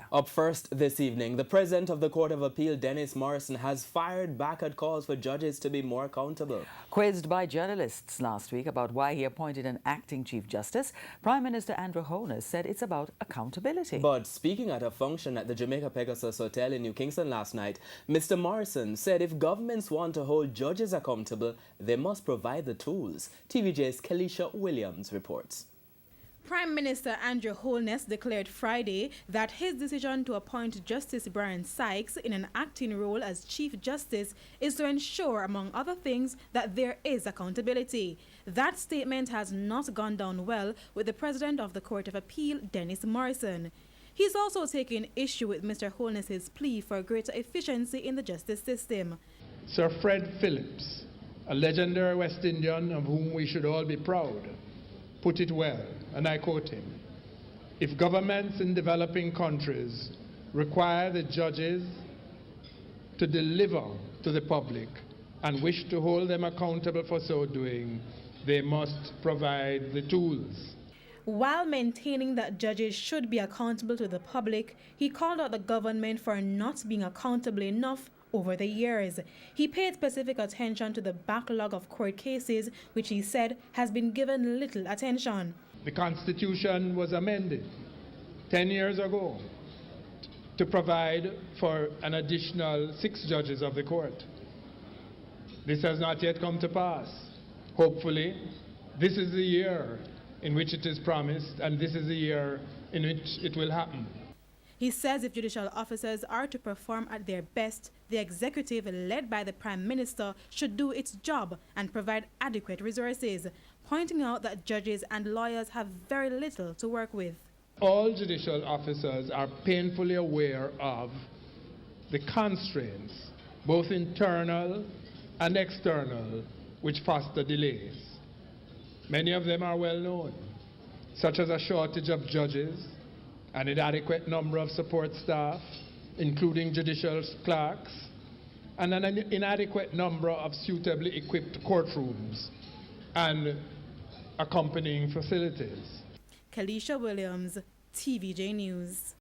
Up first this evening, the President of the Court of Appeal, Dennis Morrison, has fired back at calls for judges to be more accountable. Quizzed by journalists last week about why he appointed an acting Chief Justice, Prime Minister Andrew Holness said it's about accountability. But speaking at a function at the Jamaica Pegasus Hotel in New Kingston last night, Mr. Morrison said if governments want to hold judges accountable, they must provide the tools. TVJ's Kelisha Williams reports. Prime Minister Andrew Holness declared Friday that his decision to appoint Justice Brian Sykes in an acting role as Chief Justice is to ensure, among other things, that there is accountability. That statement has not gone down well with the President of the Court of Appeal, Dennis Morrison. He's also taken issue with Mr. Holness's plea for greater efficiency in the justice system. Sir Fred Phillips, a legendary West Indian of whom we should all be proud, put it well, and I quote him: "If governments in developing countries require the judges to deliver to the public and wish to hold them accountable for so doing, they must provide the tools." While maintaining that judges should be accountable to the public, he called out the government for not being accountable enough over the years. He paid specific attention to the backlog of court cases, which he said has been given little attention. The Constitution was amended 10 years ago to provide for an additional 6 judges of the court. This has not yet come to pass. Hopefully, this is the year in which it is promised, and this is the year in which it will happen. He says if judicial officers are to perform at their best, the executive, led by the Prime Minister, should do its job and provide adequate resources, pointing out that judges and lawyers have very little to work with. All judicial officers are painfully aware of the constraints, both internal and external, which foster delays. Many of them are well known, such as a shortage of judges, an inadequate number of support staff, including judicial clerks, and an inadequate number of suitably equipped courtrooms and accompanying facilities. Kelisha Williams, TVJ News.